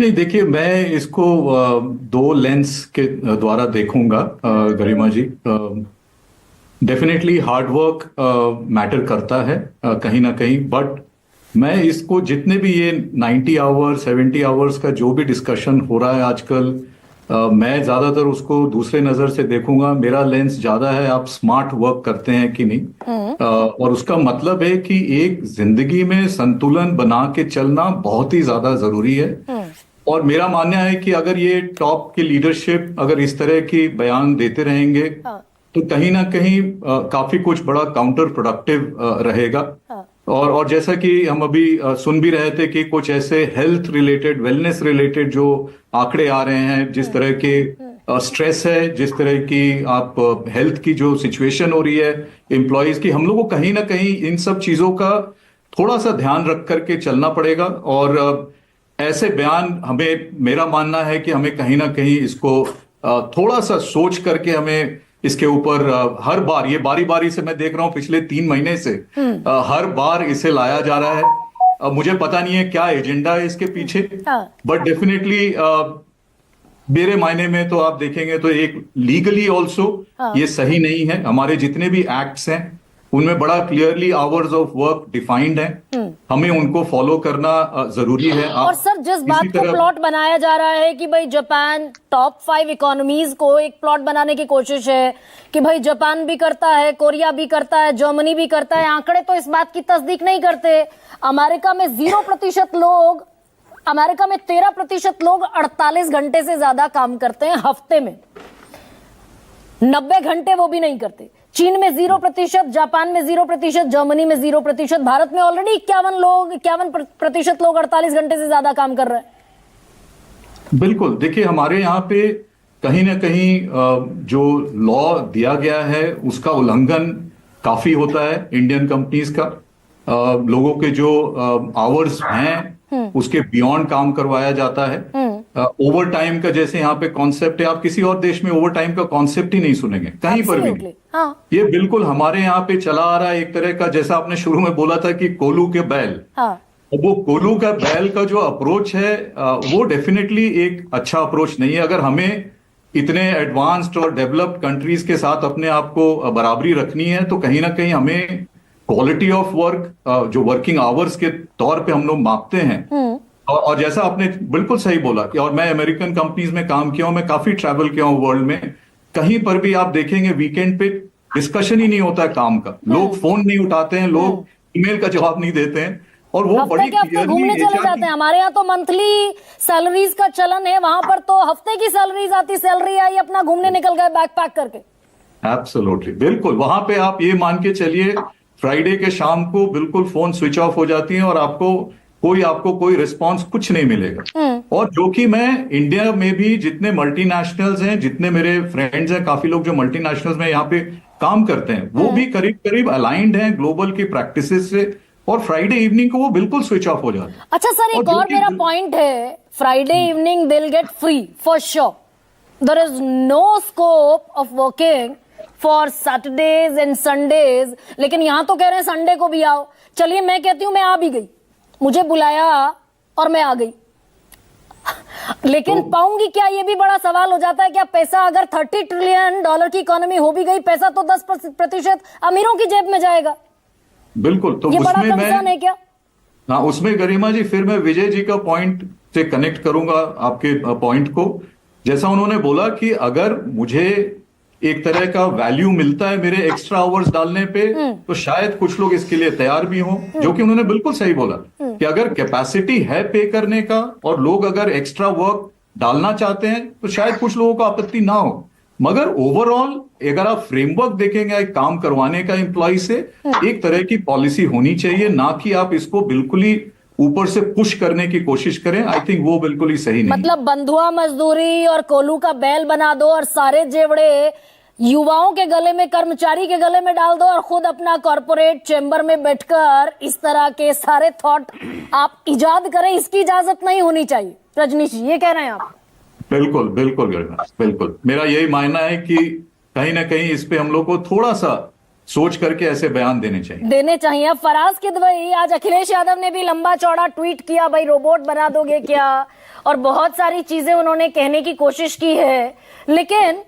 नहीं, देखिए मैं इसको दो लेंस के द्वारा देखूंगा। गरिमा जी, डेफिनेटली हार्ड वर्क मैटर करता है कहीं ना कहीं, बट मैं इसको जितने भी ये 90 आवर्स 70 आवर्स का जो भी डिस्कशन हो रहा है आजकल, मैं ज्यादातर उसको दूसरे नजर से देखूंगा। मेरा लेंस ज्यादा है, आप स्मार्ट वर्क करते हैं कि नहीं। और उसका मतलब है कि एक जिंदगी में संतुलन बना के चलना बहुत ही ज्यादा जरूरी है। और मेरा मानना है कि अगर ये टॉप की लीडरशिप अगर इस तरह की बयान देते रहेंगे तो कहीं ना कहीं काफी कुछ बड़ा काउंटर प्रोडक्टिव रहेगा। और जैसा कि हम अभी सुन भी रहे थे कि कुछ ऐसे हेल्थ रिलेटेड, वेलनेस रिलेटेड जो आंकड़े आ रहे हैं, जिस तरह के स्ट्रेस है, जिस तरह की आप हेल्थ की जो सिचुएशन हो रही है एम्प्लॉयज की, हम लोग को कहीं ना कहीं इन सब चीजों का थोड़ा सा ध्यान रख करके चलना पड़ेगा। और ऐसे बयान हमें, मेरा मानना है कि हमें कहीं ना कहीं इसको थोड़ा सा सोच करके हमें इसके ऊपर हर बार, ये बारी बारी से मैं देख रहा हूं पिछले 3 महीने से हर बार इसे लाया जा रहा है। मुझे पता नहीं है क्या एजेंडा है इसके पीछे, बट डेफिनेटली मेरे मायने में तो आप देखेंगे तो एक लीगली ऑल्सो ये सही नहीं है। हमारे जितने भी एक्ट्स हैं उनमें बड़ा clearly hours of work defined है, हमें उनको फॉलो करना जरूरी है। और सर, जिस बात को प्लॉट बनाया जा रहा है कि भाई जापान टॉप 5 इकोनॉमीज को एक प्लॉट बनाने की कोशिश है कि भाई जापान भी करता है, कोरिया भी करता है, जर्मनी भी करता है, आंकड़े तो इस बात की तस्दीक नहीं करते। अमेरिका में 0% लोग, अमेरिका में 13% लोग 48 घंटे से ज्यादा काम करते हैं हफ्ते में, 90 घंटे वो भी नहीं करते। चीन में 0%, जापान में 0%, जर्मनी में 0%, भारत में ऑलरेडी 51% लोग 48 घंटे से ज्यादा काम कर रहे हैं। बिल्कुल, देखिए हमारे यहाँ पे कहीं ना कहीं जो लॉ दिया गया है उसका उल्लंघन काफी होता है इंडियन कंपनीज का। लोगों के जो आवर्स हैं उसके बियॉन्ड काम करवाया जाता है। ओवर टाइम का जैसे यहाँ पे कॉन्सेप्ट है, आप किसी और देश में ओवर टाइम का कॉन्सेप्ट ही नहीं सुनेंगे कहीं पर भी नहीं। हाँ। ये बिल्कुल हमारे यहाँ पे चला आ रहा है एक तरह का, जैसा आपने शुरू में बोला था कि कोलू के बैल। हाँ। वो कोलू का बैल का जो अप्रोच है वो डेफिनेटली एक अच्छा अप्रोच नहीं है। अगर हमें इतने एडवांस्ड और डेवलप्ड कंट्रीज के साथ अपने आप को बराबरी रखनी है तो कहीं ना कहीं हमें क्वालिटी ऑफ वर्क, जो वर्किंग आवर्स के तौर पे हम लोग मापते हैं। और जैसा आपने बिल्कुल सही बोला कि, और मैं अमेरिकन कंपनीज में काम किया हूं, मैं काफी ट्रैवल किया हूं वर्ल्ड में, कहीं पर भी आप देखेंगे वीकेंड पे डिस्कशन ही नहीं होता है काम का। लोग फोन नहीं उठाते हैं, लोग ईमेल का जवाब नहीं देते हैं, और वो बड़ी घूमने चले जाते हैं। हमारे यहाँ तो मंथली सैलरीज का चलन है, वहां पर तो हफ्ते की सैलरीज आती, सैलरी आई, अपना घूमने निकल गए बैग पैक करके। एब्सोल्युटली, बिल्कुल। वहां पे आप ये मान के चलिए फ्राइडे के शाम को बिल्कुल फोन स्विच ऑफ हो जाती है और आपको कोई रिस्पांस कुछ नहीं मिलेगा। और जो कि मैं इंडिया में भी जितने मल्टीनेशनल्स हैं, जितने मेरे फ्रेंड्स हैं, काफी लोग जो मल्टीनेशनल्स में यहाँ पे काम करते हैं, वो भी करीब करीब अलाइंड हैं ग्लोबल की प्रैक्टिसेस से, और फ्राइडे इवनिंग को वो बिल्कुल स्विच ऑफ हो जाता है। अच्छा सर, एक और मेरा पॉइंट है, Friday evening they will get free for sure, there is no scope of working for Saturdays and Sundays, लेकिन यहां तो कह रहे हैं संडे को भी आओ। चलिए मैं कहती हूं मैं आ भी गई, मुझे बुलाया और मैं आ गई, लेकिन पाऊंगी क्या, ये भी बड़ा सवाल हो जाता है। क्या पैसा, अगर $30 ट्रिलियन की इकोनॉमी हो भी गई, पैसा तो 10% अमीरों की जेब में जाएगा। बिल्कुल, तो ये बड़ा उसमें कंसर्न है क्या? हाँ, उसमें गरिमा जी फिर मैं विजय जी का पॉइंट से कनेक्ट करूंगा आपके पॉइंट को। जैसा उन्होंने बोला कि अगर मुझे एक तरह का वैल्यू मिलता है मेरे एक्स्ट्रा आवर्स डालने पे, तो शायद कुछ लोग इसके लिए तैयार भी हों, जो कि उन्होंने बिल्कुल सही बोला कि अगर कैपेसिटी है पे करने का और लोग अगर एक्स्ट्रा वर्क डालना चाहते हैं तो शायद कुछ लोगों को आपत्ति ना हो। मगर ओवरऑल अगर आप फ्रेमवर्क देखेंगे एक काम करवाने का एम्प्लॉय से, एक तरह की पॉलिसी होनी चाहिए, ना कि आप इसको बिल्कुल ही ऊपर से पुश करने की कोशिश करें। आई थिंक वो बिल्कुल ही सही नहीं। मतलब बंधुआ मजदूरी और कोलू का बैल बना दो और सारे जेवड़े युवाओं के गले में, कर्मचारी के गले में डाल दो, और खुद अपना कॉर्पोरेट चेंबर में बैठकर इस तरह के सारे थॉट आप इजाद करें, इसकी इजाजत नहीं होनी चाहिए। रजनीश जी, ये कह रहे हैं आप? बिल्कुल बिल्कुल बिल्कुल, मेरा यही मानना है कि कहीं ना कहीं इस पे हम लोग को थोड़ा सा सोच करके ऐसे बयान देने चाहिए। अब फराज किदवई, आज अखिलेश यादव ने भी लंबा चौड़ा ट्वीट किया, भाई रोबोट बना दोगे क्या, और बहुत सारी चीजें उन्होंने कहने की कोशिश की है। लेकिन